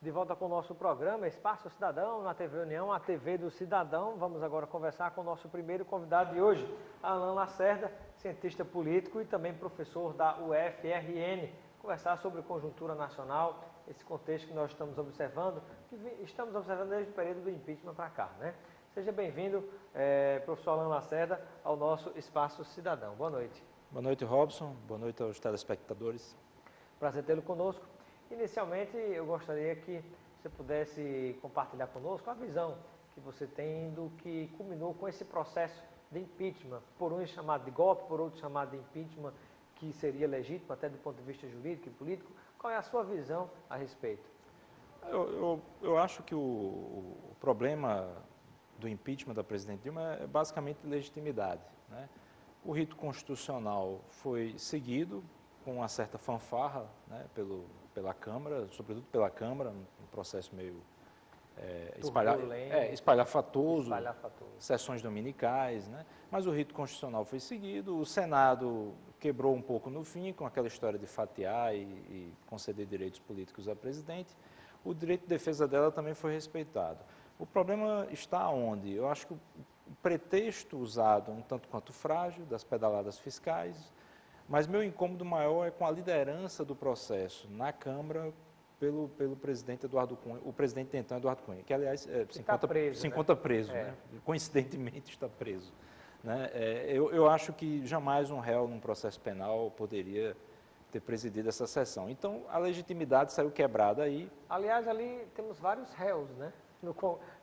de volta com o nosso programa Espaço Cidadão, na TV União, a TV do Cidadão. Vamos agora conversar com o nosso primeiro convidado de hoje, Alain Lacerda, cientista político e também professor da UFRN. Conversar sobre conjuntura nacional, esse contexto que nós estamos observando, desde o período do impeachment para cá, né? Seja bem-vindo, professor Alain Lacerda, ao nosso Espaço Cidadão. Boa noite. Boa noite, Robson. Boa noite aos telespectadores. Prazer tê-lo conosco. Inicialmente, eu gostaria que você pudesse compartilhar conosco a visão que você tem do que culminou com esse processo de impeachment, por uns chamado de golpe, por outros chamado de impeachment, que seria legítimo até do ponto de vista jurídico e político. Qual é a sua visão a respeito? Eu acho que o problema do impeachment da presidente Dilma é basicamente legitimidade, né? O rito constitucional foi seguido com uma certa fanfarra, né, pela Câmara, sobretudo pela Câmara, um processo meio espalhafatoso, sessões dominicais, né? Mas o rito constitucional foi seguido, o Senado quebrou um pouco no fim, com aquela história de fatiar e conceder direitos políticos à presidente. O direito de defesa dela também foi respeitado. O problema está onde? Eu acho que o pretexto usado, um tanto quanto frágil, das pedaladas fiscais, mas meu incômodo maior é com a liderança do processo na Câmara pelo presidente Eduardo Cunha, o presidente então Eduardo Cunha, que aliás se encontra preso, né? Coincidentemente está preso, né? Eu acho que jamais um réu num processo penal poderia ter presidido essa sessão. Então a legitimidade saiu quebrada aí. Aliás, ali temos vários réus, né? No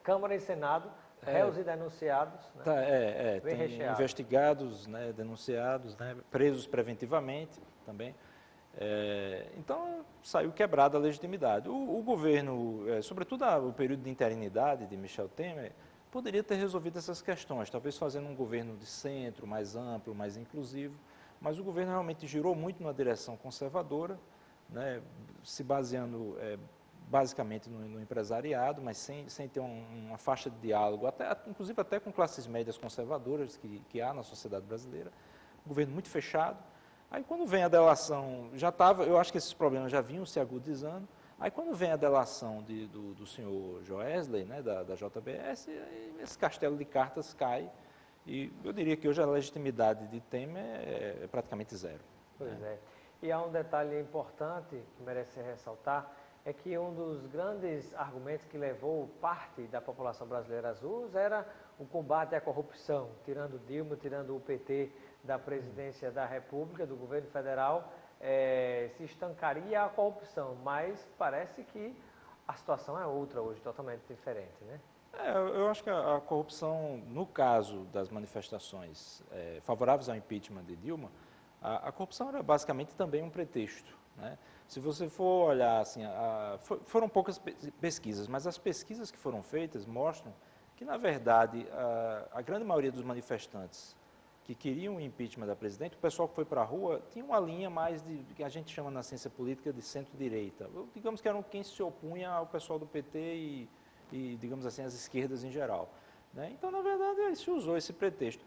Câmara e Senado, réus e denunciados, né? Tem investigados, né, denunciados, né, presos preventivamente também. Então, saiu quebrada a legitimidade. O governo, sobretudo o período de interinidade de Michel Temer, poderia ter resolvido essas questões, talvez fazendo um governo de centro, mais amplo, mais inclusivo, mas o governo realmente girou muito numa direção conservadora, né, se baseando basicamente no empresariado, mas sem ter uma faixa de diálogo, inclusive até com classes médias conservadoras que há na sociedade brasileira. Um governo muito fechado. Aí quando vem a delação, eu acho que esses problemas já vinham se agudizando. Aí quando vem a delação do senhor Joesley, né, da JBS, esse castelo de cartas cai. E eu diria que hoje a legitimidade de Temer é praticamente zero. Pois é. E há um detalhe importante que merece ressaltar, é que um dos grandes argumentos que levou parte da população brasileira às ruas era o combate à corrupção, tirando Dilma, tirando o PT da presidência da República, do governo federal, se estancaria a corrupção, mas parece que a situação é outra hoje, totalmente diferente, né? Eu acho que a corrupção, no caso das manifestações favoráveis ao impeachment de Dilma, a corrupção era basicamente também um pretexto, né? Se você for olhar, assim, foram poucas pesquisas, mas as pesquisas que foram feitas mostram que, na verdade, a grande maioria dos manifestantes que queriam o impeachment da presidente, o pessoal que foi para a rua, tinha uma linha mais que a gente chama na ciência política de centro-direita. Digamos que eram quem se opunha ao pessoal do PT e, digamos assim, as esquerdas em geral, né? Então, na verdade, se usou esse pretexto.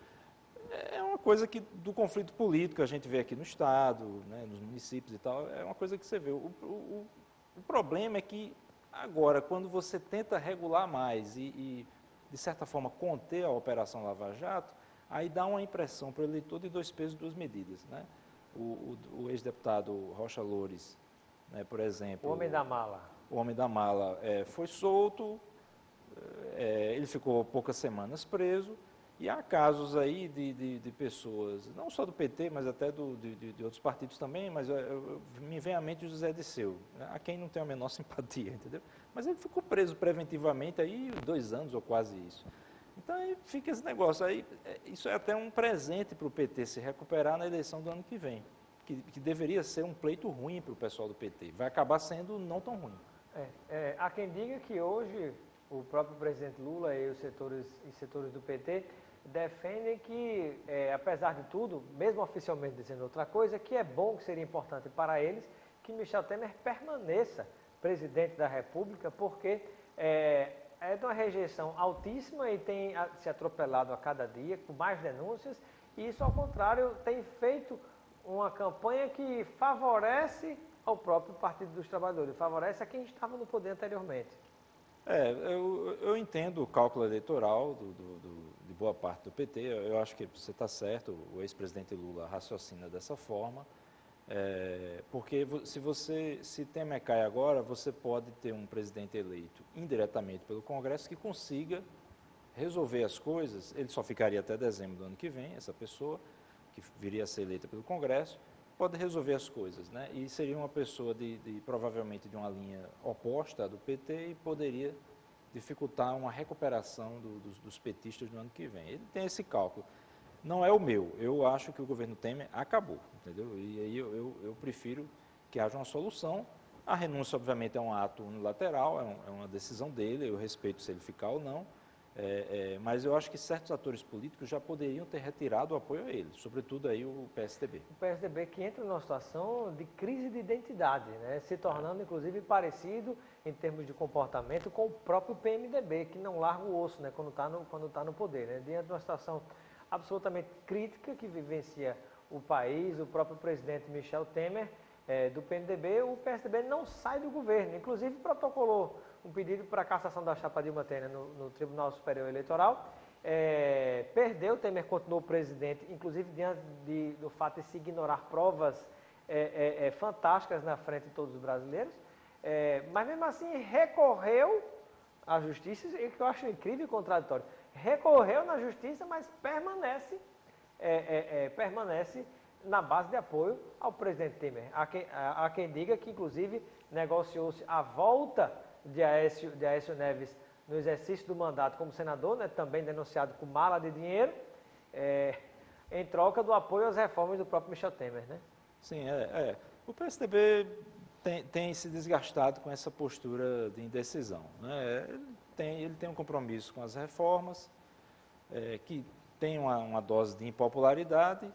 É uma coisa do conflito político que a gente vê aqui no Estado, né, nos municípios e tal, é uma coisa que você vê. O problema é que agora, quando você tenta regular mais e de certa forma, conter a Operação Lava Jato, aí dá uma impressão para o eleitor de dois pesos, duas medidas, né? O ex-deputado Rocha Loures, né, por exemplo... O homem da mala. O homem da mala foi solto, ele ficou poucas semanas preso. E há casos aí de pessoas, não só do PT, mas até de outros partidos também, mas me vem à mente o José Disseu, né, a quem não tem a menor simpatia, entendeu? Mas ele ficou preso preventivamente aí 2 anos ou quase isso. Então aí fica esse negócio, aí, isso é até um presente para o PT se recuperar na eleição do ano que vem, que deveria ser um pleito ruim para o pessoal do PT, vai acabar sendo não tão ruim. Há quem diga que hoje o próprio presidente Lula e os setores do PT defendem que, apesar de tudo, mesmo oficialmente dizendo outra coisa, que é bom, que seria importante para eles, que Michel Temer permaneça presidente da República, porque é de uma rejeição altíssima e tem se atropelado a cada dia, com mais denúncias, e isso, ao contrário, tem feito uma campanha que favorece ao próprio Partido dos Trabalhadores, favorece a quem estava no poder anteriormente. Eu entendo o cálculo eleitoral de boa parte do PT, eu acho que você está certo, o ex-presidente Lula raciocina dessa forma, porque se Temer cai agora, você pode ter um presidente eleito indiretamente pelo Congresso que consiga resolver as coisas, ele só ficaria até dezembro do ano que vem, essa pessoa que viria a ser eleita pelo Congresso, pode resolver as coisas, né? E seria uma pessoa provavelmente de uma linha oposta à do PT e poderia dificultar uma recuperação dos petistas no ano que vem. Ele tem esse cálculo. Não é o meu. Eu acho que o governo Temer acabou, entendeu? E aí eu prefiro que haja uma solução. A renúncia, obviamente, é um ato unilateral, é uma decisão dele, eu respeito se ele ficar ou não. Mas eu acho que certos atores políticos já poderiam ter retirado o apoio a ele, sobretudo aí o PSDB. O PSDB que entra numa situação de crise de identidade, né? Se tornando inclusive parecido em termos de comportamento com o próprio PMDB, que não larga o osso, né? Quando tá no poder, né? Diante de uma situação absolutamente crítica que vivencia o país, o próprio presidente Michel Temer, do PMDB, o PSDB não sai do governo, inclusive protocolou um pedido para a cassação da chapa Dilma Temer no Tribunal Superior Eleitoral. Perdeu, Temer continuou presidente, inclusive diante do fato de se ignorar provas fantásticas na frente de todos os brasileiros, mas mesmo assim recorreu à justiça, e que eu acho incrível e contraditório, recorreu na justiça, mas permanece na base de apoio ao presidente Temer. Há quem diga que, inclusive, negociou-se a volta de Aécio Neves no exercício do mandato como senador, né, também denunciado com mala de dinheiro, em troca do apoio às reformas do próprio Michel Temer, né? Sim, o PSDB tem se desgastado com essa postura de indecisão, né? Ele tem um compromisso com as reformas, que tem uma dose de impopularidade,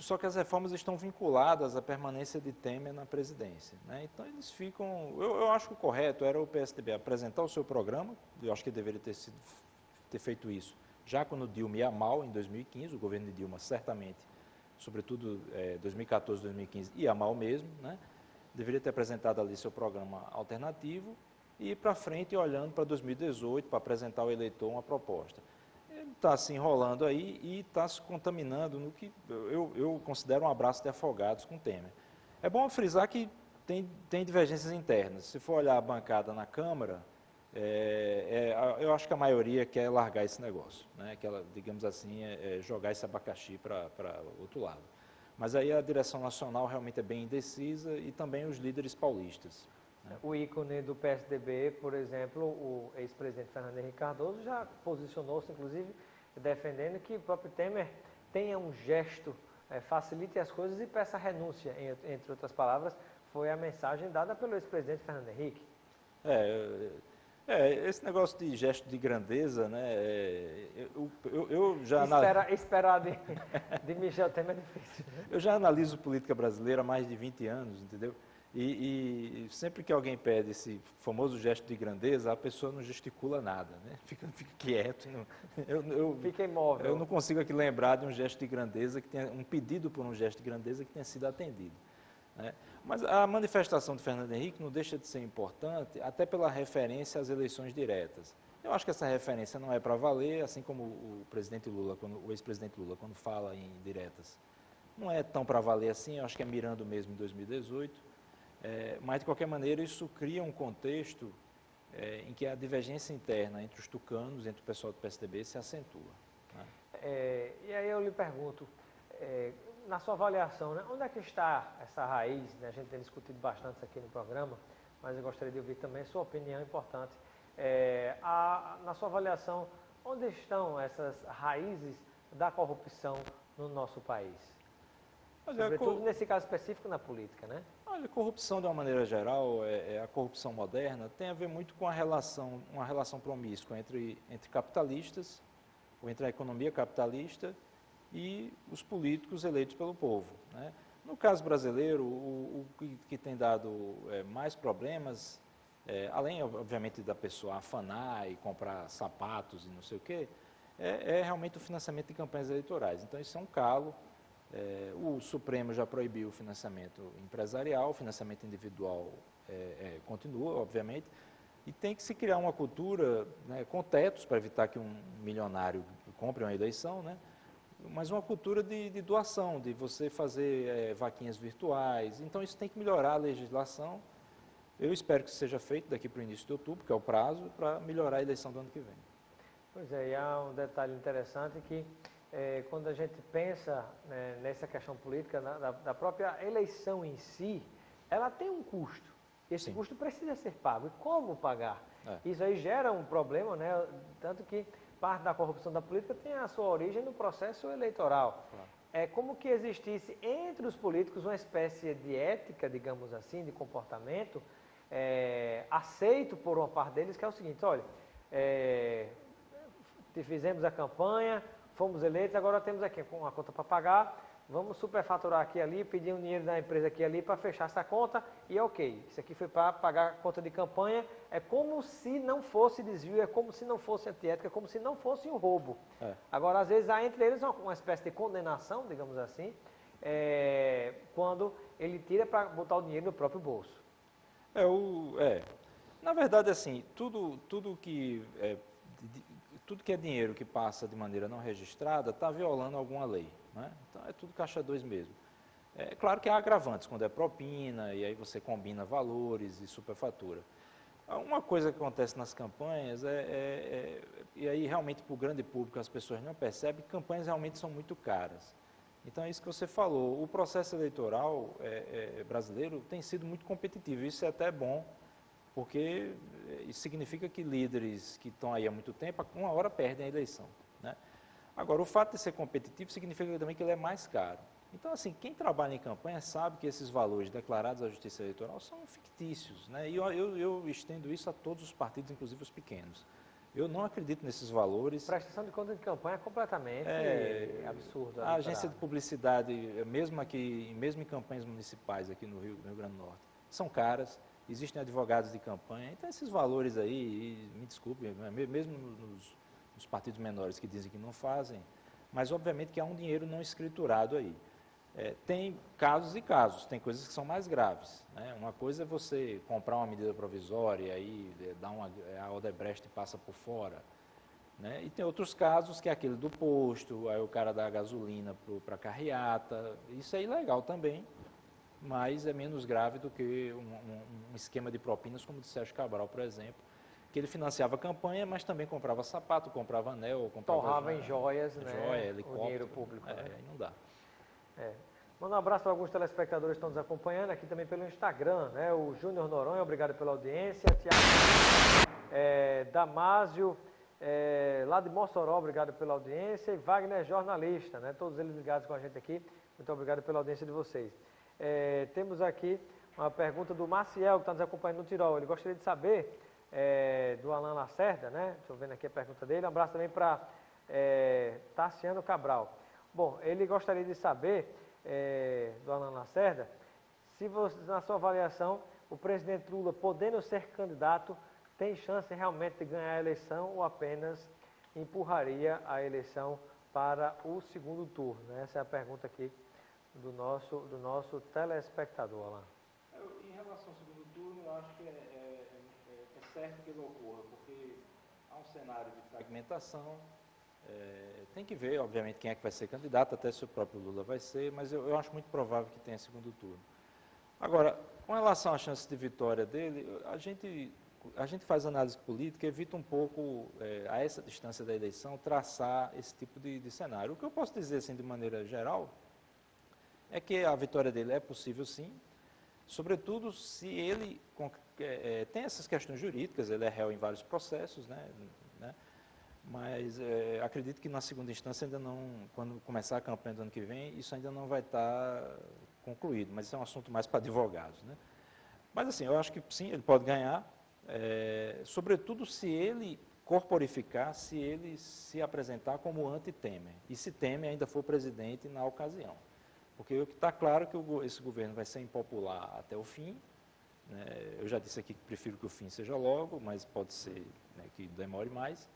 só que as reformas estão vinculadas à permanência de Temer na presidência, né? Então eles ficam... Eu acho que o correto era o PSDB apresentar o seu programa, eu acho que deveria ter feito isso já quando Dilma ia mal, em 2015, o governo de Dilma certamente, sobretudo 2014, 2015, ia mal mesmo, né? Deveria ter apresentado ali seu programa alternativo e ir para frente olhando para 2018 para apresentar ao eleitor uma proposta. Ele está se enrolando aí e está se contaminando no que eu considero um abraço de afogados com o Temer. É bom frisar que tem divergências internas. Se for olhar a bancada na Câmara, eu acho que a maioria quer largar esse negócio, né? Que ela, digamos assim, jogar esse abacaxi para o outro lado. Mas aí a direção nacional realmente é bem indecisa e também os líderes paulistas. O ícone do PSDB, por exemplo, o ex-presidente Fernando Henrique Cardoso, já posicionou-se, inclusive, defendendo que o próprio Temer tenha um gesto, facilite as coisas e peça renúncia, entre outras palavras, foi a mensagem dada pelo ex-presidente Fernando Henrique. Esse negócio de gesto de grandeza, né? Eu já Esperar de Michel Temer é difícil. Eu já analiso política brasileira há mais de 20 anos, entendeu? E sempre que alguém pede esse famoso gesto de grandeza, a pessoa não gesticula nada, né? Fica quieto. Fica imóvel. Eu não consigo aqui lembrar de um gesto de grandeza, um pedido por um gesto de grandeza que tenha sido atendido, né? Mas a manifestação de Fernando Henrique não deixa de ser importante, até pela referência às eleições diretas. Eu acho que essa referência não é para valer, assim como o ex-presidente Lula, quando fala em diretas, não é tão para valer assim, eu acho que é mirando mesmo em 2018. Mas, de qualquer maneira, isso cria um contexto em que a divergência interna entre os tucanos, entre o pessoal do PSDB, se acentua, né? E aí eu lhe pergunto, na sua avaliação, né, onde é que está essa raiz, né? A gente tem discutido bastante isso aqui no programa, mas eu gostaria de ouvir também a sua opinião importante. Na sua avaliação, onde estão essas raízes da corrupção no nosso país? Sobretudo nesse caso específico na política, né? Olha, corrupção de uma maneira geral, a corrupção moderna, tem a ver muito com uma relação promíscua entre capitalistas, ou entre a economia capitalista e os políticos eleitos pelo povo, né? No caso brasileiro, o que tem dado mais problemas, além, obviamente, da pessoa afanar e comprar sapatos e não sei o quê, é realmente o financiamento de campanhas eleitorais. Então, isso é um calo O Supremo já proibiu o financiamento empresarial, o financiamento individual continua, obviamente, e tem que se criar uma cultura, né, com tetos para evitar que um milionário compre uma eleição, né, mas uma cultura de doação, de você fazer vaquinhas virtuais. Então isso tem que melhorar a legislação. Eu espero que seja feito daqui para o início de outubro, que é o prazo, para melhorar a eleição do ano que vem. Pois é, e há um detalhe interessante que quando a gente pensa, né, nessa questão política, da própria eleição em si, ela tem um custo. Esse Sim. custo precisa ser pago. E como pagar? É. Isso aí gera um problema, né? Tanto que parte da corrupção da política tem a sua origem no processo eleitoral. Claro. É como que existisse entre os políticos uma espécie de ética, digamos assim, de comportamento, aceito por uma parte deles, que é o seguinte: olha, fizemos a campanha, fomos eleitos, agora temos aqui uma conta para pagar, vamos superfaturar aqui e ali, pedir um dinheiro da empresa aqui e ali para fechar essa conta e ok. Isso aqui foi para pagar a conta de campanha, é como se não fosse desvio, é como se não fosse antiética, é como se não fosse um roubo. Agora, às vezes, há entre eles uma espécie de condenação, digamos assim, quando ele tira para botar o dinheiro no próprio bolso. Na verdade, assim, tudo que é dinheiro que passa de maneira não registrada está violando alguma lei, né? Então é tudo caixa 2 mesmo. É claro que há agravantes quando é propina, e aí você combina valores e superfatura. Uma coisa que acontece nas campanhas e aí realmente para o grande público as pessoas não percebem, que campanhas realmente são muito caras. Então é isso que você falou, o processo eleitoral brasileiro tem sido muito competitivo, isso é até bom, porque isso significa que líderes que estão aí há muito tempo, uma hora perdem a eleição, né? Agora, o fato de ser competitivo significa também que ele é mais caro. Então, assim, quem trabalha em campanha sabe que esses valores declarados à Justiça Eleitoral são fictícios, né? E eu estendo isso a todos os partidos, inclusive os pequenos. Eu não acredito nesses valores. Prestação de conta de campanha é completamente absurda. A agência de publicidade, mesmo em campanhas municipais aqui no Rio Grande do Norte, são caras. Existem advogados de campanha, então esses valores aí, me desculpe, mesmo nos partidos menores que dizem que não fazem, mas obviamente que há um dinheiro não escriturado aí. Tem casos e casos, tem coisas que são mais graves, né? Uma coisa é você comprar uma medida provisória, aí a Odebrecht passa por fora, né? E tem outros casos que é aquele do posto, aí o cara dá gasolina para a carreata, isso é ilegal também, mas é menos grave do que um esquema de propinas como o de Sérgio Cabral, por exemplo, que ele financiava a campanha, mas também comprava sapato, comprava anel, torrava em joias, né? Joia, helicóptero, o dinheiro público. Né? Aí não dá. Manda um abraço para alguns telespectadores que estão nos acompanhando aqui também pelo Instagram, né? O Júnior Noronha, obrigado pela audiência. Tiago Damásio, lá de Mossoró, obrigado pela audiência. E Wagner, jornalista, né? Todos eles ligados com a gente aqui. Muito obrigado pela audiência de vocês. Temos aqui uma pergunta do Maciel, que está nos acompanhando no Tirol. Ele gostaria de saber do Alan Lacerda, né? Deixa eu ver aqui a pergunta dele. Um abraço também para Tassiano Cabral. Bom, ele gostaria de saber, do Alan Lacerda, se você, na sua avaliação, o presidente Lula, podendo ser candidato, tem chance realmente de ganhar a eleição ou apenas empurraria a eleição para o segundo turno? Essa é a pergunta aqui do nosso telespectador, Alan. Em relação ao segundo turno, eu acho que é certo que ele ocorra, porque há um cenário de fragmentação, tem que ver, obviamente, quem é que vai ser candidato, até se o próprio Lula vai ser, mas eu acho muito provável que tenha segundo turno. Agora, com relação à chance de vitória dele, a gente faz análise política, evita um pouco, a essa distância da eleição, traçar esse tipo de cenário. O que eu posso dizer, assim, de maneira geral, é que a vitória dele é possível, sim, sobretudo se ele tem essas questões jurídicas, ele é réu em vários processos, né? Mas acredito que na segunda instância ainda não, quando começar a campanha do ano que vem, isso ainda não vai estar concluído, mas isso é um assunto mais para advogados, né? Mas assim, eu acho que sim, ele pode ganhar, sobretudo se ele corporificar, se ele se apresentar como anti-Temer, e se Temer ainda for presidente na ocasião. Porque o que está claro é que esse governo vai ser impopular até o fim, né? Eu já disse aqui que prefiro que o fim seja logo, mas pode ser, né, que demore mais.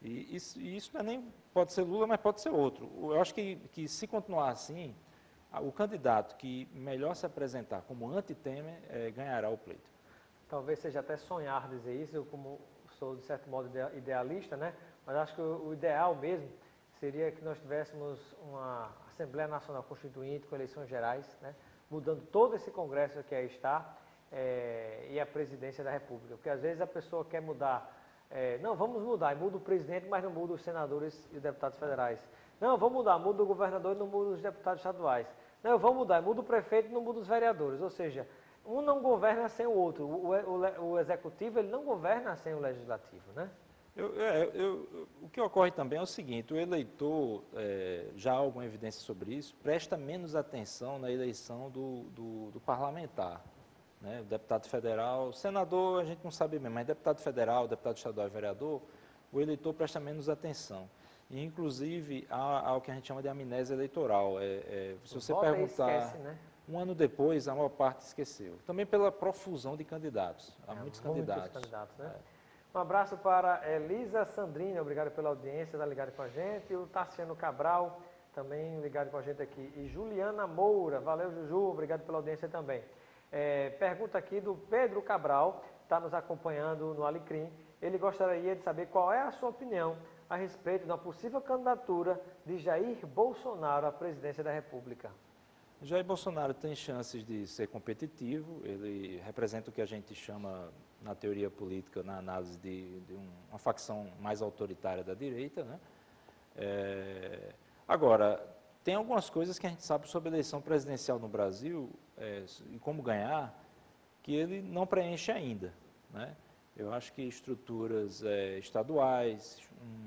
E isso não é nem pode ser Lula, mas pode ser outro. Eu acho que se continuar assim, o candidato que melhor se apresentar como anti-Temer ganhará o pleito. Talvez seja até sonhar dizer isso, eu como sou de certo modo idealista, né? Mas acho que o ideal mesmo seria que nós tivéssemos uma Assembleia Nacional Constituinte com eleições gerais, né? Mudando todo esse Congresso que aí está e a presidência da República. Porque às vezes a pessoa quer mudar, não, vamos mudar, e muda o presidente, mas não muda os senadores e os deputados federais. Não, vamos mudar, muda o governador e não muda os deputados estaduais. Não, vamos mudar, muda o prefeito e não muda os vereadores. Ou seja, um não governa sem o outro. O executivo ele não governa sem o legislativo, né? O que ocorre também é o seguinte, o eleitor, já há alguma evidência sobre isso, presta menos atenção na eleição do parlamentar. Né? O deputado federal, senador a gente não sabe mesmo, mas deputado federal, deputado estadual e vereador, o eleitor presta menos atenção. E, inclusive, há o que a gente chama de amnésia eleitoral. Se você perguntar, esquece, né? um ano depois, a maior parte esqueceu. Também pela profusão de candidatos. Há muitos candidatos. Né? Um abraço para Elisa Sandrini, obrigado pela audiência, está ligado com a gente. E o Tassiano Cabral, também ligado com a gente aqui. E Juliana Moura, valeu Juju, obrigado pela audiência também. Pergunta aqui do Pedro Cabral, está nos acompanhando no Alecrim. Ele gostaria de saber qual é a sua opinião a respeito da possível candidatura de Jair Bolsonaro à presidência da República. Jair Bolsonaro tem chances de ser competitivo, ele representa o que a gente chama, na teoria política, na análise de uma facção mais autoritária da direita, né? Agora, tem algumas coisas que a gente sabe sobre a eleição presidencial no Brasil e como ganhar, que ele não preenche ainda, né? Eu acho que estruturas estaduais,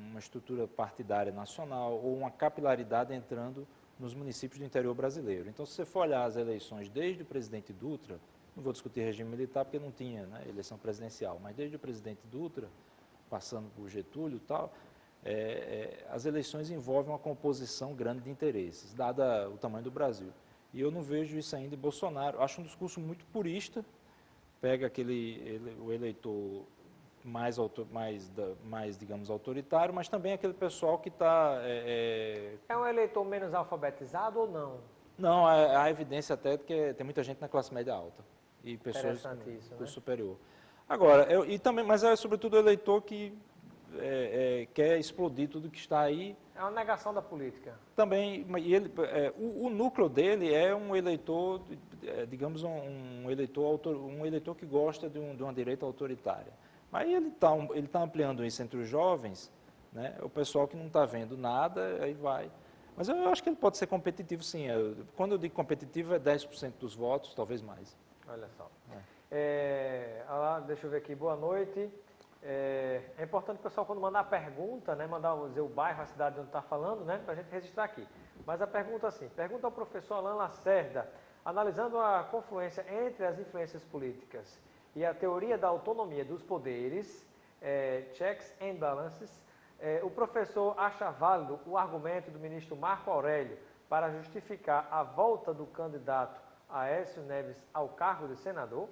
uma estrutura partidária nacional ou uma capilaridade entrando nos municípios do interior brasileiro. Então, se você for olhar as eleições desde o presidente Dutra, não vou discutir regime militar porque não tinha, né, eleição presidencial, mas desde o presidente Dutra, passando por Getúlio e tal, as eleições envolvem uma composição grande de interesses, dada o tamanho do Brasil. E eu não vejo isso ainda em Bolsonaro. Acho um discurso muito purista, pega o eleitor mais, digamos, autoritário, mas também aquele pessoal que está... É um eleitor menos alfabetizado ou não? Não, há evidência até de que tem muita gente na classe média alta e pessoas do superior. Agora, mas é sobretudo o eleitor que quer explodir tudo que está aí. É uma negação da política. Também, o núcleo dele é um eleitor, digamos, um eleitor que gosta de uma direita autoritária. Mas ele tá ampliando isso entre os jovens, né? O pessoal que não está vendo nada, aí vai. Mas eu acho que ele pode ser competitivo, sim. Quando eu digo competitivo, é 10% dos votos, talvez mais. Olha só. Deixa eu ver aqui. Boa noite. É importante o pessoal, quando mandar a pergunta, né, dizer o bairro, a cidade onde está falando, né, para a gente registrar aqui. Mas a pergunta assim, pergunta ao professor Alain Lacerda, analisando a confluência entre as influências políticas e a teoria da autonomia dos poderes, checks and balances, o professor acha válido o argumento do ministro Marco Aurélio para justificar a volta do candidato Aécio Neves ao cargo de senador?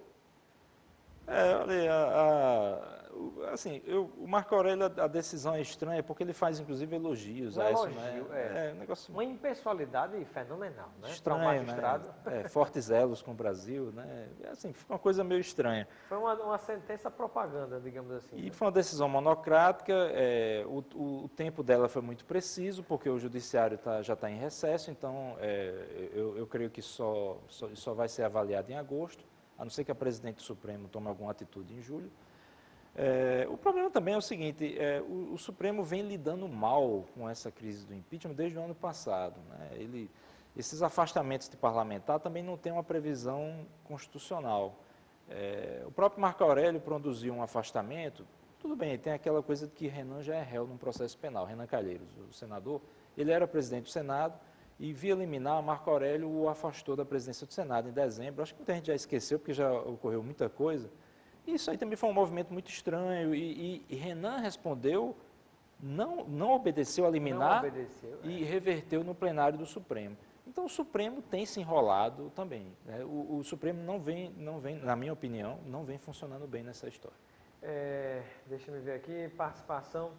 O Marco Aurélio, a decisão é estranha porque ele faz, inclusive, elogios a Aécio Neves. Um negócio... Uma impessoalidade fenomenal, né? Estranho, né? Fortes elos com o Brasil, né? Assim, foi uma coisa meio estranha. Foi uma sentença propaganda, digamos assim. E foi uma decisão monocrática, o tempo dela foi muito preciso, porque o judiciário já está em recesso, então eu creio que só vai ser avaliado em agosto, a não ser que a presidente do Supremo tome alguma atitude em julho. O problema também é o seguinte, o Supremo vem lidando mal com essa crise do impeachment desde o ano passado, né? Esses afastamentos de parlamentar também não têm uma previsão constitucional. O próprio Marco Aurélio produziu um afastamento, tudo bem, tem aquela coisa de que Renan já é réu num processo penal, Renan Calheiros, o senador, ele era presidente do Senado, e via liminar, Marco Aurélio o afastou da presidência do Senado em dezembro. Acho que muita gente já esqueceu, porque já ocorreu muita coisa. Isso aí também foi um movimento muito estranho. E Renan respondeu, não obedeceu a liminar e reverteu no plenário do Supremo. Então o Supremo tem se enrolado também, né? O Supremo não vem, na minha opinião, não vem funcionando bem nessa história. Deixa eu ver aqui, participação.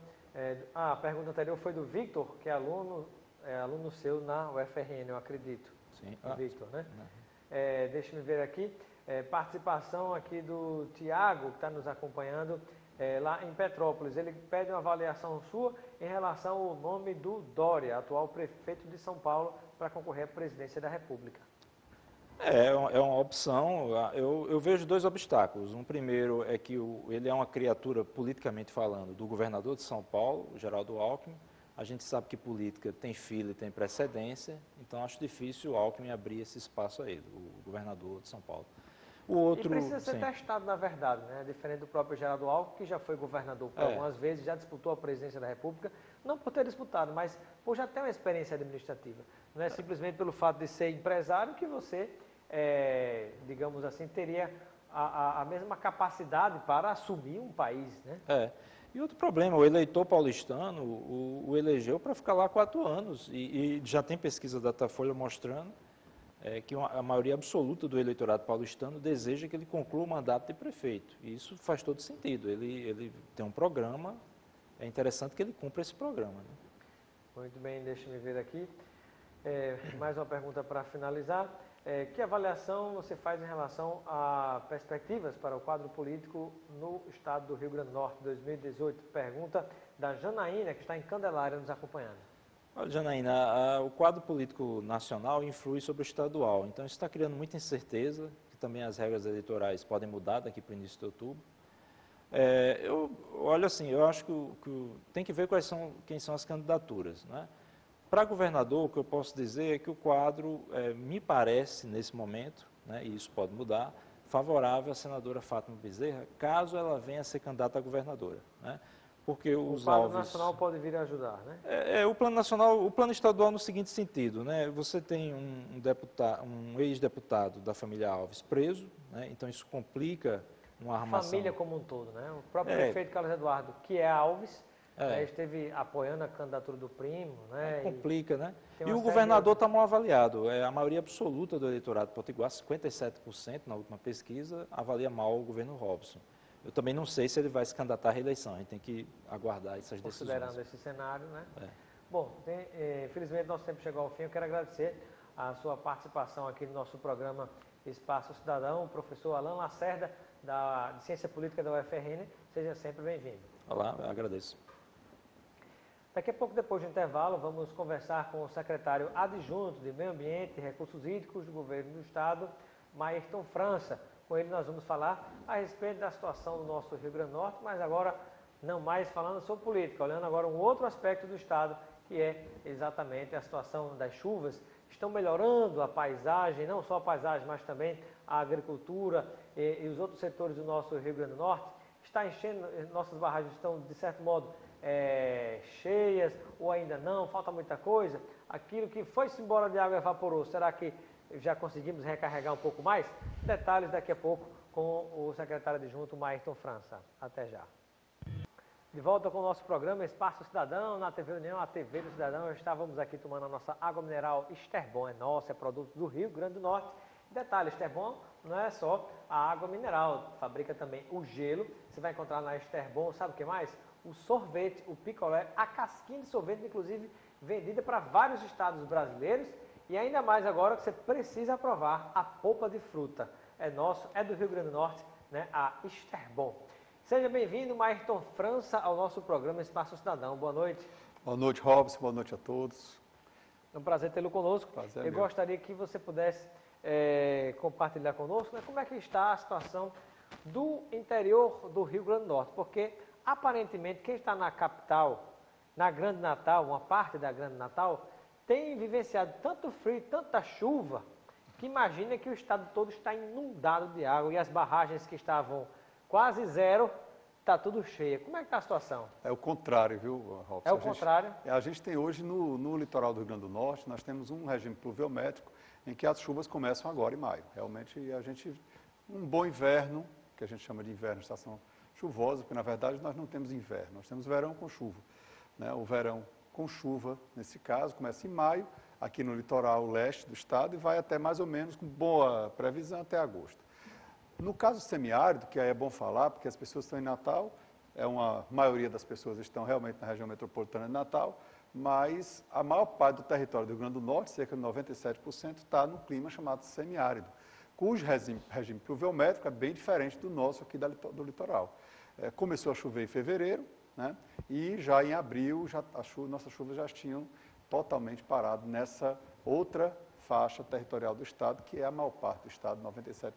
A pergunta anterior foi do Victor, que é aluno seu na UFRN, eu acredito. Sim. Victor, né? Deixa-me ver aqui. Participação aqui do Tiago, que está nos acompanhando lá em Petrópolis. Ele pede uma avaliação sua em relação ao nome do Dória, atual prefeito de São Paulo, para concorrer à presidência da República. É uma opção. Eu vejo dois obstáculos. Um primeiro é que ele é uma criatura, politicamente falando, do governador de São Paulo, Geraldo Alckmin. A gente sabe que política tem fila e tem precedência, então acho difícil o Alckmin abrir esse espaço a ele, o governador de São Paulo. O outro, e precisa ser testado, na verdade, né? Diferente do próprio Geraldo Alckmin, que já foi governador por algumas vezes, já disputou a presidência da República, não por ter disputado, mas por já ter uma experiência administrativa. Não é simplesmente pelo fato de ser empresário que você, digamos assim, teria a mesma capacidade para assumir um país, né? E outro problema, o eleitor paulistano o elegeu para ficar lá 4 anos, e já tem pesquisa da Datafolha mostrando que a maioria absoluta do eleitorado paulistano deseja que ele conclua o mandato de prefeito. E isso faz todo sentido. Ele tem um programa, é interessante que ele cumpra esse programa. Né? Muito bem, deixa-me ver aqui. Mais uma pergunta para finalizar. Que avaliação você faz em relação a perspectivas para o quadro político no estado do Rio Grande do Norte 2018? Pergunta da Janaína, que está em Candelária nos acompanhando. Olha, Janaína, o quadro político nacional influi sobre o estadual, então isso está criando muita incerteza, que também as regras eleitorais podem mudar daqui para o início de outubro. Olha assim, eu acho que tem que ver quem são as candidaturas, né? Para governador, o que eu posso dizer é que o quadro, me parece, nesse momento, né, e isso pode mudar, favorável à senadora Fátima Bezerra, caso ela venha a ser candidata a governadora. Né? Porque o plano nacional pode vir a ajudar, né? O plano nacional, o plano estadual no seguinte sentido, né? Você tem um ex-deputado da família Alves preso, né? Então isso complica uma armação. Família como um todo, né? O próprio prefeito Carlos Eduardo, que é Alves, esteve apoiando a candidatura do primo, né? Complica, né? E o governador está mal avaliado. A maioria absoluta do eleitorado potiguar, 57% na última pesquisa, avalia mal o governo Robson. Eu também não sei se ele vai se candidatar à reeleição. A gente tem que aguardar essas decisões. Considerando esse cenário, né? Bom, infelizmente nosso tempo chegou ao fim. Eu quero agradecer a sua participação aqui no nosso programa Espaço Cidadão, o professor Alan Lacerda, de Ciência Política da UFRN. Seja sempre bem-vindo. Olá, eu agradeço. Daqui a pouco, depois do intervalo, vamos conversar com o secretário adjunto de Meio Ambiente e Recursos Hídricos do Governo do Estado, Maírton França. Com ele nós vamos falar a respeito da situação do nosso Rio Grande do Norte, mas agora não mais falando sobre política, olhando agora um outro aspecto do Estado, que é exatamente a situação das chuvas. Estão melhorando a paisagem, não só a paisagem, mas também a agricultura e os outros setores do nosso Rio Grande do Norte. Está enchendo, nossas barragens estão, de certo modo, cheias ou ainda não, falta muita coisa. Aquilo que foi-se embora de água evaporou, será que já conseguimos recarregar um pouco mais? Detalhes daqui a pouco com o secretário adjunto Maírton França. Até já. De volta com o nosso programa Espaço Cidadão, na TV União, a TV do Cidadão. Estávamos aqui tomando a nossa água mineral Esterbon, é nossa, é produto do Rio Grande do Norte. Detalhe, Esterbon não é só a água mineral, fabrica também o gelo. Você vai encontrar na Esterbon, sabe o que mais? O sorvete, o picolé, a casquinha de sorvete, inclusive vendida para vários estados brasileiros. E ainda mais agora que você precisa provar a polpa de fruta. É nosso, é do Rio Grande do Norte, né? A Esterbon. Seja bem-vindo, Maírton França, ao nosso programa Espaço Cidadão. Boa noite. Boa noite, Robson. Boa noite a todos. É um prazer tê-lo conosco. Prazer Eu gostaria que você pudesse compartilhar conosco, né, como é que está a situação do interior do Rio Grande do Norte, porque aparentemente quem está na capital, na Grande Natal, uma parte da Grande Natal, tem vivenciado tanto frio, tanta chuva, que imagina que o estado todo está inundado de água e as barragens que estavam quase zero, está tudo cheia. Como é que está a situação? É o contrário, viu, Robson? É o contrário? A gente tem hoje no litoral do Rio Grande do Norte, nós temos um regime pluviométrico em que as chuvas começam agora em maio. Realmente um bom inverno, que a gente chama de inverno, estação chuvosa, porque na verdade nós não temos inverno, nós temos verão com chuva. Né? O verão com chuva, nesse caso, começa em maio, aqui no litoral leste do estado, e vai até mais ou menos, com boa previsão, até agosto. No caso semiárido, que aí é bom falar, porque as pessoas estão em Natal, a maioria das pessoas estão realmente na região metropolitana de Natal, mas a maior parte do território do Rio Grande do Norte, cerca de 97%, está no clima chamado semiárido, cujo regime pluviométrico é bem diferente do nosso aqui do litoral. Começou a chover em fevereiro, né, e já em abril nossas chuvas já tinham totalmente parado nessa outra faixa territorial do estado, que é a maior parte do estado, 97%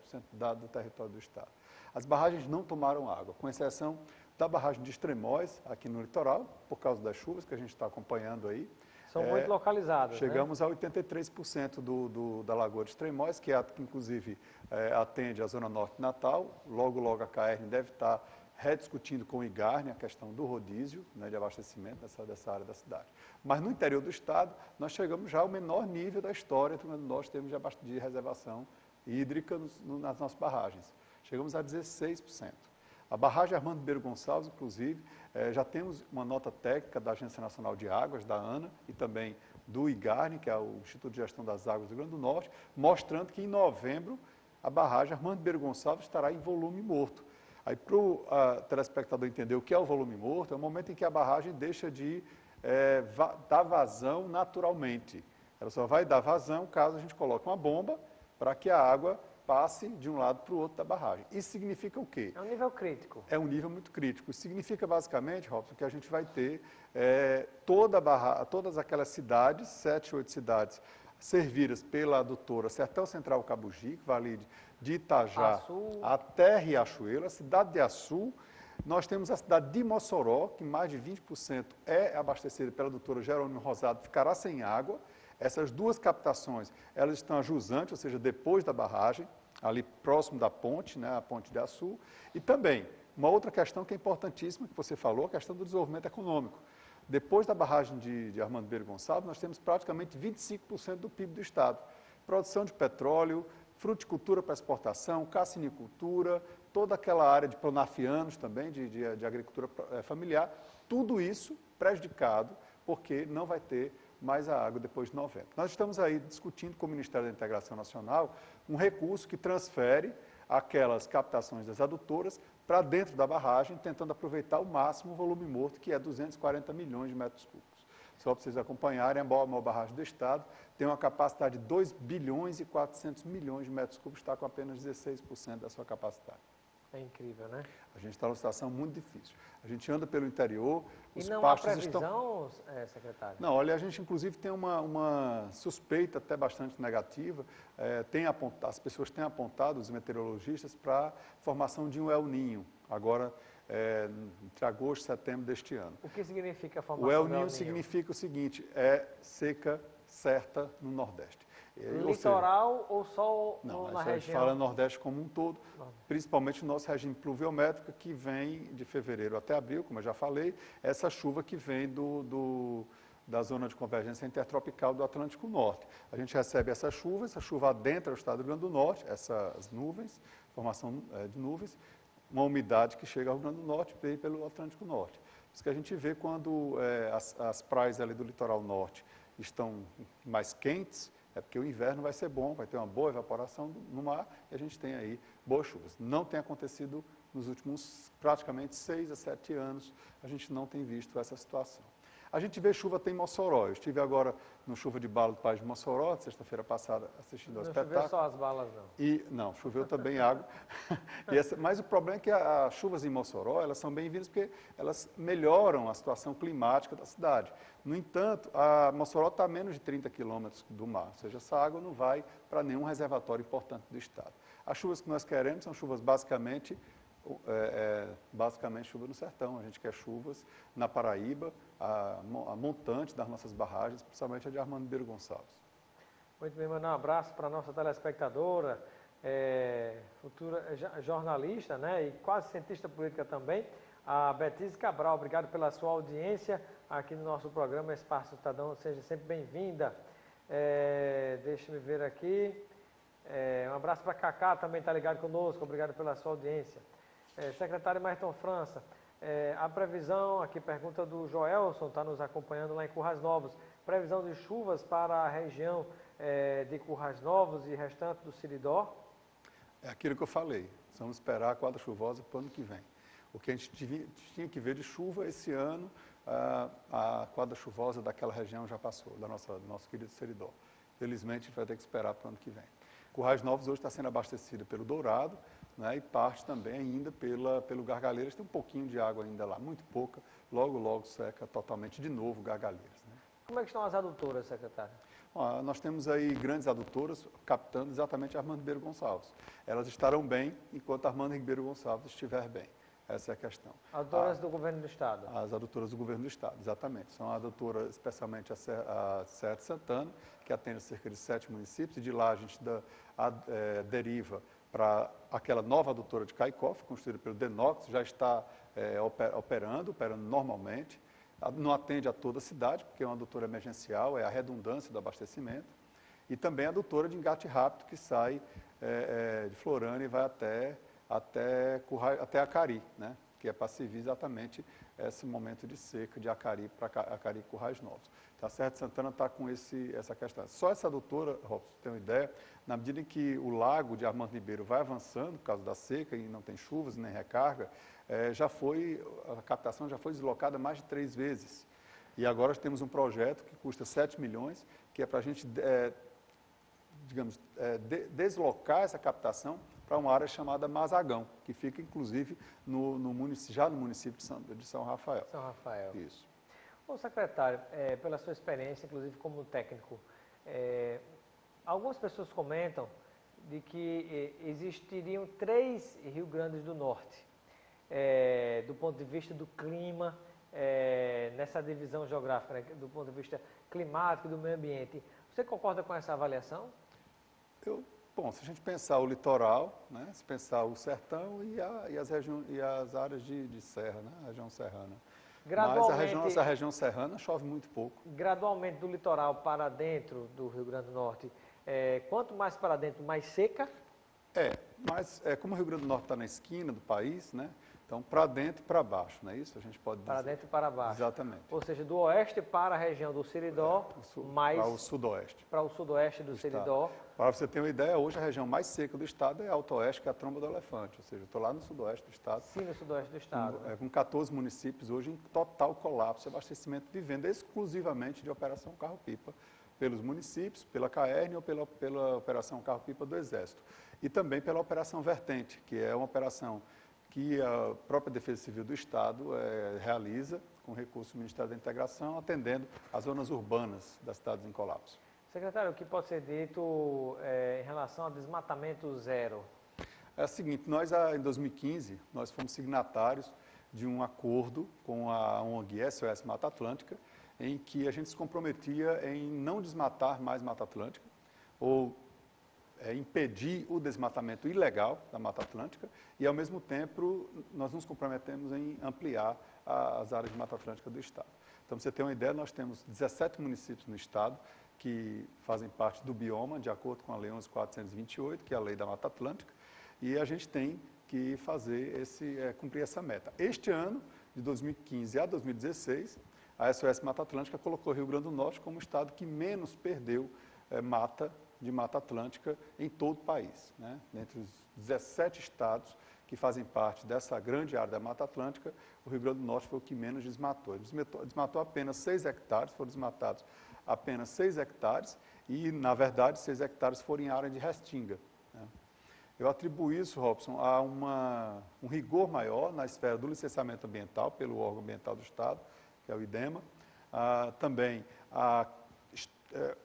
do território do estado. As barragens não tomaram água, com exceção da barragem de Extremóis, aqui no litoral, por causa das chuvas que a gente está acompanhando aí. São muito localizadas, Chegamos a 83% da Lagoa de Extremóis, que inclusive atende a Zona Norte de Natal. Logo, logo a CAERN deve estar rediscutindo com o IGARNE a questão do rodízio, né, de abastecimento dessa área da cidade. Mas no interior do estado, nós chegamos já ao menor nível da história do Rio Grande do Norte, temos de reservação hídrica nas nossas barragens. Chegamos a 16%. A barragem Armando Ribeiro Gonçalves, inclusive, já temos uma nota técnica da Agência Nacional de Águas, da ANA, e também do IGARNE, que é o Instituto de Gestão das Águas do Rio Grande do Norte, mostrando que em novembro a barragem Armando Ribeiro Gonçalves estará em volume morto. Aí, para o telespectador entender o que é o volume morto, é o momento em que a barragem deixa de dar vazão naturalmente. Ela só vai dar vazão caso a gente coloque uma bomba para que a água passe de um lado para o outro da barragem. Isso significa o quê? É um nível crítico. É um nível muito crítico. Isso significa, basicamente, Robson, que a gente vai ter todas aquelas cidades, 7, 8 cidades, servidas pela adutora Sertão Central Cabugi, que vai de Itajá até Riachuelo, a cidade de Açu. Nós temos a cidade de Mossoró, que mais de 20% é abastecida pela adutora Jerônimo Rosado, ficará sem água. Essas duas captações, elas estão a jusante, ou seja, depois da barragem, ali próximo da ponte, né, a ponte de Açu. E também, uma outra questão que é importantíssima, que você falou, a questão do desenvolvimento econômico. Depois da barragem de Armando Ribeiro Gonçalves, nós temos praticamente 25% do PIB do estado. Produção de petróleo, fruticultura para exportação, cassinicultura, toda aquela área de pronafianos também, de agricultura familiar, tudo isso prejudicado, porque não vai ter mais a água depois de novembro. Nós estamos aí discutindo com o Ministério da Integração Nacional um recurso que transfere aquelas captações das adutoras para dentro da barragem, tentando aproveitar ao máximo o volume morto, que é 240 milhões de metros cúbicos. Só para vocês acompanharem, a maior barragem do estado tem uma capacidade de 2 bilhões e 400 milhões de metros cúbicos, está com apenas 16% da sua capacidade. É incrível, né? A gente está numa situação muito difícil. A gente anda pelo interior, os pastos estão... E não há previsão, secretário? Não, olha, a gente inclusive tem uma suspeita até bastante negativa, as pessoas têm apontado, os meteorologistas, para a formação de um El Niño, agora entre agosto e setembro deste ano. O que significa a formação do El Niño? O El Niño significa o seguinte, seca certa no Nordeste. Litoral ou só na região? A gente fala Nordeste como um todo, principalmente o nosso regime pluviométrico, que vem de fevereiro até abril, como eu já falei, essa chuva que vem da zona de convergência intertropical do Atlântico Norte. A gente recebe essa chuva adentra o estado do Rio Grande do Norte, essas nuvens, formação de nuvens, uma umidade que chega ao Rio Grande do Norte veio pelo Atlântico Norte. Isso que a gente vê quando as praias ali do litoral norte estão mais quentes, é porque o inverno vai ser bom, vai ter uma boa evaporação no mar e a gente tem aí boas chuvas. Não tem acontecido nos últimos praticamente 6 a 7 anos, a gente não tem visto essa situação. A gente vê chuva até em Mossoró. Eu estive agora no Chuva de Bala do País de Mossoró, sexta-feira passada, assistindo ao espetáculo. Não choveu só as balas, não. Não, choveu também água. Mas o problema é que as chuvas em Mossoró, elas são bem-vindas porque elas melhoram a situação climática da cidade. No entanto, a Mossoró está a menos de 30 quilômetros do mar, ou seja, essa água não vai para nenhum reservatório importante do estado. As chuvas que nós queremos são chuvas basicamente chuva no sertão. A gente quer chuvas na Paraíba, a montante das nossas barragens, principalmente a de Armando Ribeiro Gonçalves. Muito bem, mandar um abraço para a nossa telespectadora, futura jornalista, né, e quase cientista política também, a Betise Cabral. Obrigado pela sua audiência aqui no nosso programa Espaço Estadão. Seja sempre bem-vinda. Deixa-me ver aqui. Um abraço para a Cacá, também está ligado conosco. Obrigado pela sua audiência. Secretário Mayrton França, a previsão, aqui pergunta do Joelson, está nos acompanhando lá em Currais Novos, previsão de chuvas para a região de Currais Novos e restante do Siridó? É aquilo que eu falei, vamos esperar a quadra chuvosa para o ano que vem. O que a gente tinha que ver de chuva esse ano, a quadra chuvosa daquela região já passou, do nosso querido Seridó. Felizmente, a gente vai ter que esperar para o ano que vem. Currais Novos hoje está sendo abastecida pelo Dourado, né, e parte também ainda pelo Gargalheiras. Tem um pouquinho de água ainda lá, muito pouca. Logo, logo seca totalmente de novo Gargalheiras. Né? Como é que estão as adutoras, secretário? Nós temos aí grandes adutoras captando exatamente a Armando Ribeiro Gonçalves. Elas estarão bem enquanto a Armando Ribeiro Gonçalves estiver bem. Essa é a questão. Adutoras do governo do Estado? As adutoras do governo do Estado, exatamente. São adutoras, especialmente a Serra de Santana, que atende cerca de 7 municípios, e de lá a gente deriva para aquela nova adutora de Caicó, construída pelo Denox, já está operando normalmente. Não atende a toda a cidade, porque é uma adutora emergencial, é a redundância do abastecimento. E também a adutora de engate rápido, que sai de Florânia e vai até Acari, né? Que é para servir exatamente esse momento de seca de Acari para Acari e Currais Novos. Então, a Serra de Santana está com essa questão. Só essa adutora, Robson, tem uma ideia, na medida em que o lago de Armando Ribeiro vai avançando por causa da seca e não tem chuvas nem recarga, a captação já foi deslocada mais de 3 vezes. E agora temos um projeto que custa 7 milhões, que é para a gente, deslocar essa captação para uma área chamada Mazagão, que fica, inclusive, já no município de São Rafael. São Rafael. Isso. Bom, secretário, pela sua experiência, inclusive como técnico, algumas pessoas comentam de que existiriam 3 Rio Grandes do Norte, do ponto de vista do clima, nessa divisão geográfica, né, do ponto de vista climático e do meio ambiente. Você concorda com essa avaliação? Bom, se a gente pensar o litoral, né, se pensar o sertão e as áreas de serra, né, a região serrana. Mas a região serrana chove muito pouco. Gradualmente do litoral para dentro do Rio Grande do Norte, quanto mais para dentro, mais seca? Mas como o Rio Grande do Norte está na esquina do país, né? Então, para dentro e para baixo, não é isso? A gente pode dizer. Para dentro e para baixo. Exatamente. Ou seja, do oeste para a região do Seridó, mais... Para o sudoeste. Para o sudoeste do Seridó. Para você ter uma ideia, hoje a região mais seca do estado é a Alto Oeste, que é a Tromba do Elefante. Ou seja, eu estou lá no sudoeste do estado. Sim, no sudoeste do estado. Com 14 municípios hoje em total colapso de abastecimento, vivendo exclusivamente de operação carro-pipa pelos municípios, pela CAERN ou pela operação carro-pipa do Exército. E também pela operação Vertente, que é uma operação que a própria Defesa Civil do Estado realiza com recursos do Ministério da Integração, atendendo as zonas urbanas das cidades em colapso. Secretário, o que pode ser dito em relação ao desmatamento zero? É o seguinte, nós em 2015, nós fomos signatários de um acordo com a ONG SOS Mata Atlântica, em que a gente se comprometia em não desmatar mais Mata Atlântica, ou impedir o desmatamento ilegal da Mata Atlântica e, ao mesmo tempo, nós nos comprometemos em ampliar as áreas de Mata Atlântica do Estado. Então, para você ter uma ideia, nós temos 17 municípios no Estado que fazem parte do bioma, de acordo com a Lei 11.428, que é a Lei da Mata Atlântica, e a gente tem que cumprir essa meta. Este ano, de 2015 a 2016, a SOS Mata Atlântica colocou o Rio Grande do Norte como o estado que menos perdeu mata atlântica em todo o país. Né? Dentre os 17 estados que fazem parte dessa grande área da Mata Atlântica, o Rio Grande do Norte foi o que menos desmatou. Ele desmatou apenas 6 hectares, foram desmatados apenas 6 hectares e, na verdade, 6 hectares foram em área de restinga. Né? Eu atribuo isso, Robson, a um rigor maior na esfera do licenciamento ambiental pelo órgão ambiental do Estado, que é o IDEMA, também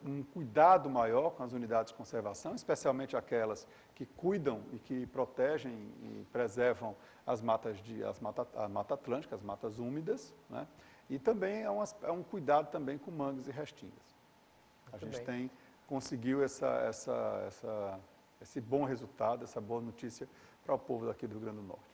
um cuidado maior com as unidades de conservação, especialmente aquelas que cuidam e que protegem e preservam a Mata Atlântica, as matas úmidas, né? E também é um cuidado também com mangues e restingas. A gente conseguiu esse bom resultado, essa boa notícia para o povo daqui do Rio Grande do Norte.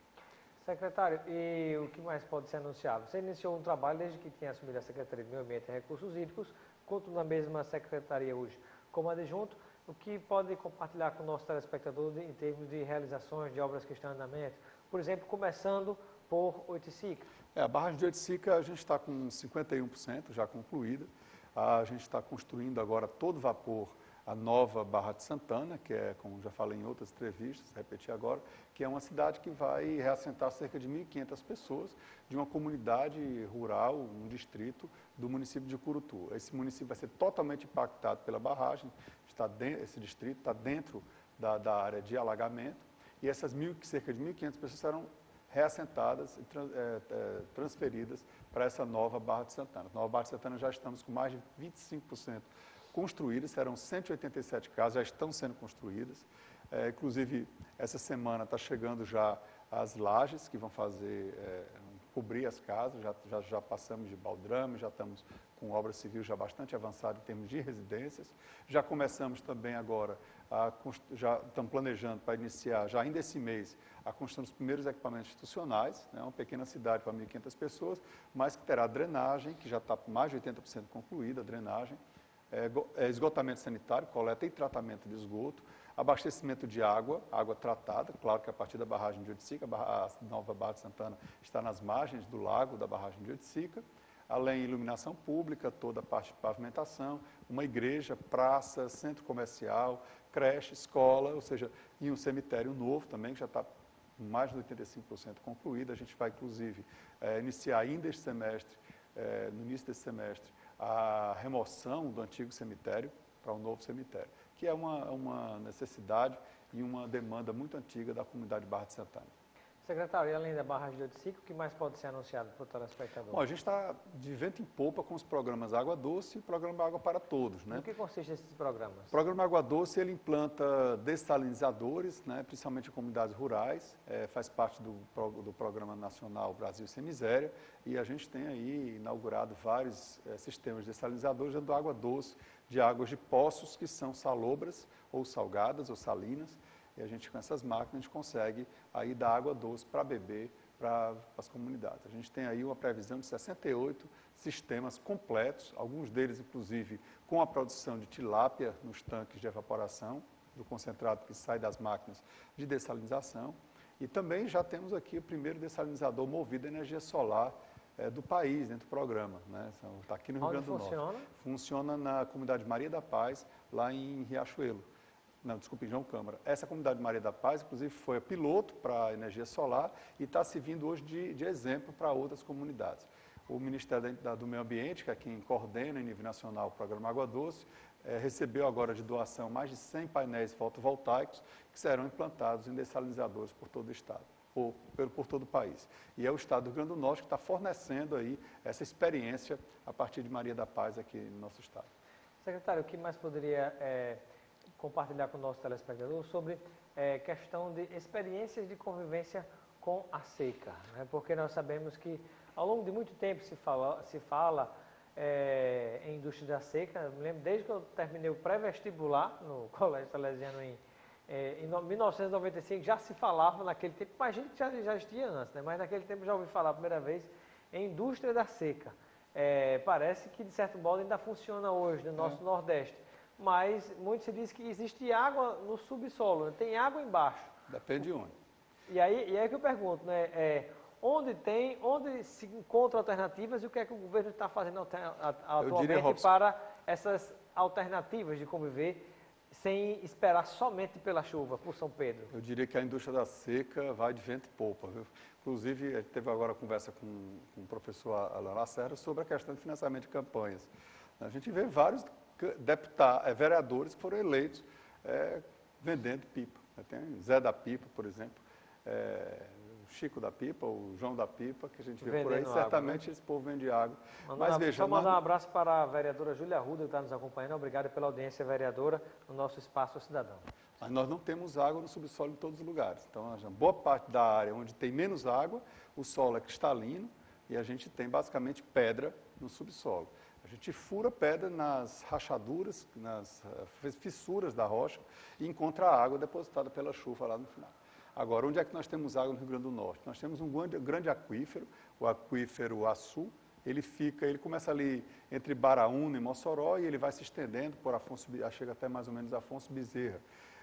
Secretário, e o que mais pode ser anunciado? Você iniciou um trabalho desde que tinha assumido a Secretaria de Meio Ambiente e Recursos Hídricos, continua na mesma secretaria hoje como adjunto. O que pode compartilhar com o nosso telespectador em termos de realizações de obras que estão em andamento? Por exemplo, começando por Oiticica. A barragem de Oiticica a gente está com 51% já concluída. A gente está construindo agora todo vapor a nova Barra de Santana, que é, como já falei em outras entrevistas, repetir agora, que é uma cidade que vai reassentar cerca de 1.500 pessoas de uma comunidade rural, um distrito do município de Curutu. Esse município vai ser totalmente impactado pela barragem, esse distrito está dentro da área de alagamento, e essas cerca de 1.500 pessoas serão reassentadas e transferidas para essa nova Barra de Santana. Na nova Barra de Santana já estamos com mais de 25% construídas, serão 187 casas, já estão sendo construídas. Inclusive, essa semana está chegando já as lajes que vão cobrir as casas, já passamos de baldrame, já estamos com obra civil já bastante avançada em termos de residências. Já começamos também agora, já estamos planejando para iniciar, já ainda esse mês, a construção dos primeiros equipamentos institucionais, né, uma pequena cidade para 1.500 pessoas, mas que terá drenagem, que já está mais de 80% concluída, a drenagem, esgotamento sanitário, coleta e tratamento de esgoto, abastecimento de água tratada, claro que a partir da barragem de Oiticica, a nova Barra de Santana está nas margens do lago da barragem de Oiticica, além de iluminação pública, toda a parte de pavimentação, uma igreja, praça, centro comercial, creche, escola, ou seja, e um cemitério novo também, que já está com mais de 85% concluído. A gente vai, inclusive, iniciar ainda este semestre, no início desse semestre, a remoção do antigo cemitério para um novo cemitério, que é uma necessidade e uma demanda muito antiga da comunidade Barra de Santana. Secretário, e além da barragem de Oiticica, o que mais pode ser anunciado para o telespectador? Bom, a gente está de vento em popa com os programas Água Doce e o programa Água para Todos, né? No que consistem esses programas? O programa Água Doce, ele implanta dessalinizadores, né, principalmente em comunidades rurais, faz parte do Programa Nacional Brasil Sem Miséria, e a gente tem aí inaugurado vários sistemas de dessalinizadores, dando água doce de águas de poços que são salobras, ou salgadas, ou salinas, e a gente, com essas máquinas, a gente consegue aí dar água doce para beber para as comunidades. A gente tem aí uma previsão de 68 sistemas completos, alguns deles, inclusive, com a produção de tilápia nos tanques de evaporação, do concentrado que sai das máquinas de dessalinização. E também já temos aqui o primeiro dessalinizador movido a energia solar do país, dentro do programa. Né? Está aqui no Rio Grande do Norte. Funciona na comunidade Maria da Paz, lá em Riachuelo. Não, desculpe, em João Câmara. Essa comunidade Maria da Paz, inclusive, foi piloto para a energia solar e está servindo hoje de exemplo para outras comunidades. O Ministério do Meio Ambiente, que é quem coordena em nível nacional o programa Água Doce, recebeu agora de doação mais de 100 painéis fotovoltaicos que serão implantados em dessalinizadores por todo o estado, por todo o país. E é o estado do Rio Grande do Norte que está fornecendo aí essa experiência a partir de Maria da Paz aqui no nosso estado. Secretário, o que mais poderia compartilhar com o nosso telespectador sobre questão de experiências de convivência com a seca, né? Porque nós sabemos que ao longo de muito tempo se fala em indústria da seca. Eu me lembro desde que eu terminei o pré-vestibular no Colégio Salesiano em 1995, já se falava naquele tempo, mas a gente já existia antes, né? Mas naquele tempo já ouvi falar a primeira vez em indústria da seca. Parece que de certo modo ainda funciona hoje no nosso Nordeste. Mas muito se diz que existe água no subsolo, né? Tem água embaixo. Depende de onde. E aí que eu pergunto, né? Onde se encontram alternativas e o que é que o governo está fazendo atualmente para essas alternativas de conviver sem esperar somente pela chuva, por São Pedro? Eu diria que a indústria da seca vai de vento e popa, viu? Inclusive, a gente teve agora uma conversa com o professor Alain Lacerda sobre a questão de financiamento de campanhas. A gente vê vários vereadores que foram eleitos vendendo pipa. Tem Zé da Pipa, por exemplo, o Chico da Pipa, o João da Pipa, que a gente vê vendendo por aí, certamente água, né? Esse povo vende água. Mas veja, só mandar um abraço para a vereadora Júlia Arruda, que está nos acompanhando. Obrigado pela audiência, vereadora, no nosso Espaço Cidadão. Mas nós não temos água no subsolo em todos os lugares. Então, boa parte da área onde tem menos água, o solo é cristalino e a gente tem basicamente pedra no subsolo. A gente fura pedra nas rachaduras, nas fissuras da rocha e encontra a água depositada pela chuva lá no final. Agora, onde é que nós temos água no Rio Grande do Norte? Nós temos um grande aquífero, o aquífero Açu. Ele começa ali entre Baraúna e Mossoró e ele vai se estendendo por chega até mais ou menos Afonso Bezerra.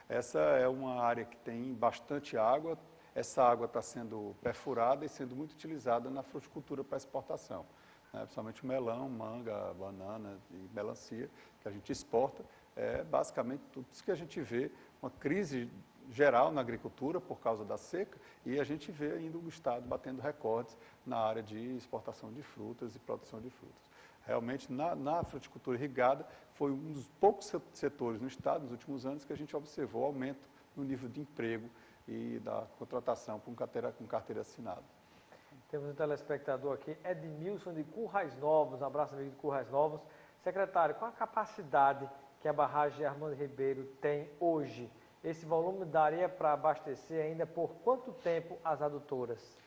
Essa é uma área que tem bastante água. Essa água está sendo perfurada e sendo muito utilizada na fruticultura para exportação. Principalmente o melão, manga, banana e melancia, que a gente exporta. é basicamente tudo isso que a gente vê, uma crise geral na agricultura por causa da seca, e a gente vê ainda o Estado batendo recordes na área de exportação de frutas e produção de frutas. Realmente, na fruticultura irrigada, foi um dos poucos setores no Estado, nos últimos anos, que a gente observou aumento no nível de emprego e da contratação com carteira assinada. Temos um telespectador aqui, Edmilson de Currais Novos, um abraço amigo de Currais Novos. Secretário, qual a capacidade que a barragem Armando Ribeiro tem hoje? Esse volume daria para abastecer ainda por quanto tempo as adutoras?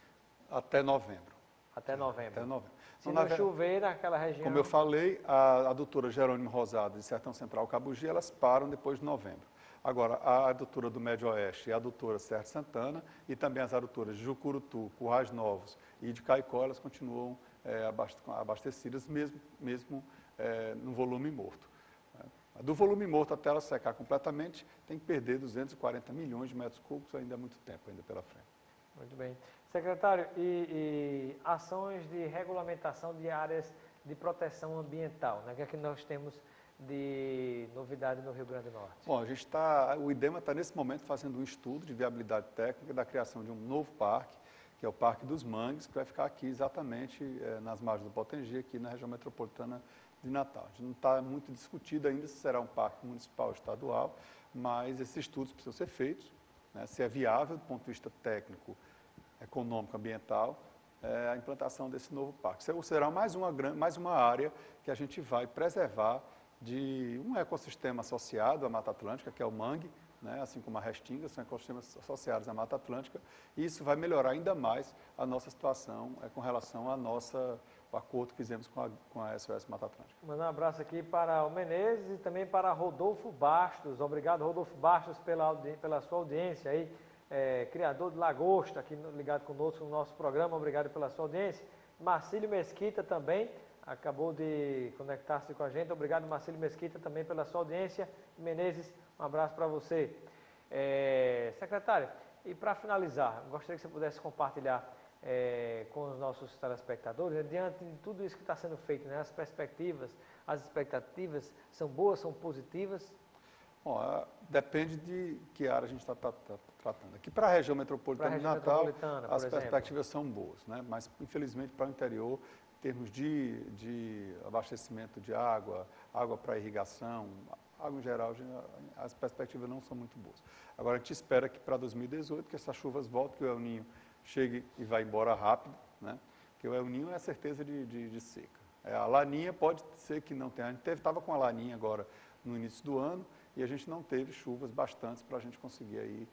Até novembro. Até novembro. Até novembro. Se não chover naquela região... Como eu falei, a adutora Jerônimo Rosado e Sertão Central Cabugi, elas param depois de novembro. Agora, a adutora do Médio Oeste e a adutora Serra Santana e também as adutoras de Jucurutu, Currais Novos e de Caicó, elas continuam abastecidas mesmo no volume morto. Do volume morto até ela secar completamente, tem que perder 240 milhões de metros cúbicos, ainda há muito tempo ainda pela frente. Muito bem. Secretário, e ações de regulamentação de áreas de proteção ambiental, né? O que é que nós temos de novidade no Rio Grande do Norte? Bom, o IDEMA está nesse momento fazendo um estudo de viabilidade técnica da criação de um novo parque, que é o Parque dos Mangues, que vai ficar aqui exatamente nas margens do Potengi, aqui na região metropolitana de Natal. A gente não está muito discutido ainda se será um parque municipal ou estadual, mas esses estudos precisam ser feitos, né, se é viável do ponto de vista técnico, econômico, ambiental, a implantação desse novo parque. Será mais uma área que a gente vai preservar de um ecossistema associado à Mata Atlântica, que é o mangue, né, assim como a restinga, são ecossistemas associados à Mata Atlântica, e isso vai melhorar ainda mais a nossa situação com relação ao acordo que fizemos com a SOS Mata Atlântica. Mandar um abraço aqui para o Menezes e também para Rodolfo Bastos. Obrigado, Rodolfo Bastos, pela sua audiência aí, criador de lagosta, aqui ligado conosco no nosso programa. Obrigado pela sua audiência. Marcílio Mesquita também acabou de conectar-se com a gente. Obrigado, Marcílio Mesquita, também pela sua audiência. Menezes, um abraço para você. Secretário, e para finalizar, gostaria que você pudesse compartilhar com os nossos telespectadores, diante de tudo isso que está sendo feito, né, as perspectivas, as expectativas são boas, são positivas? Bom, depende de que área a gente está tratando. Aqui para a região metropolitana de Natal, as perspectivas são boas, né? Mas infelizmente para o interior, em termos de abastecimento de água para irrigação, água em geral, as perspectivas não são muito boas. Agora a gente espera que para 2018, que essas chuvas voltem, que o El Niño chegue e vá embora rápido, né? Que o El Niño é a certeza de seca. A Laninha pode ser que não tenha. A gente estava com a Laninha agora no início do ano e a gente não teve chuvas bastantes para a gente conseguir aí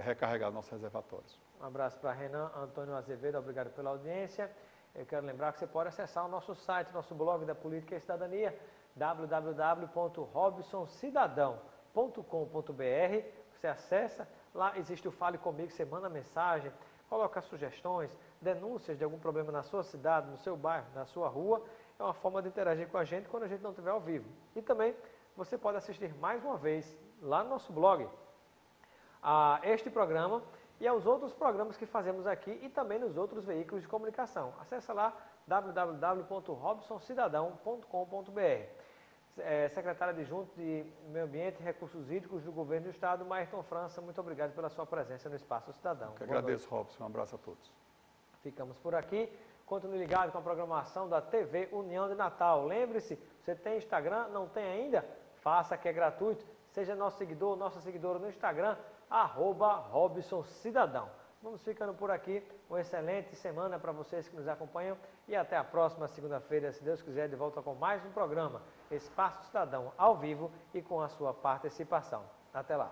recarregar nossos reservatórios. Um abraço para Renan Antônio Azevedo, obrigado pela audiência. Eu quero lembrar que você pode acessar o nosso site, nosso blog da Política e Cidadania, www.robsoncidadão.com.br. Você acessa, lá existe o Fale Comigo, você manda mensagem, coloca sugestões, denúncias de algum problema na sua cidade, no seu bairro, na sua rua. É uma forma de interagir com a gente quando a gente não estiver ao vivo. E também você pode assistir mais uma vez lá no nosso blog a este programa e aos outros programas que fazemos aqui e também nos outros veículos de comunicação. Acesse lá www.robsoncidadão.com.br. Secretário adjunto de Meio Ambiente e Recursos Hídricos do Governo do Estado, Mayrton França, muito obrigado pela sua presença no Espaço Cidadão. Eu que agradeço, Robson. Um abraço a todos. Ficamos por aqui. Continue ligado com a programação da TV União de Natal. Lembre-se, você tem Instagram? Não tem ainda? Faça, que é gratuito. Seja nosso seguidor, nossa seguidora no Instagram, @RobsonCidadão. Vamos ficando por aqui. Uma excelente semana para vocês que nos acompanham e até a próxima segunda-feira, se Deus quiser, de volta com mais um programa Espaço Cidadão ao vivo e com a sua participação. Até lá.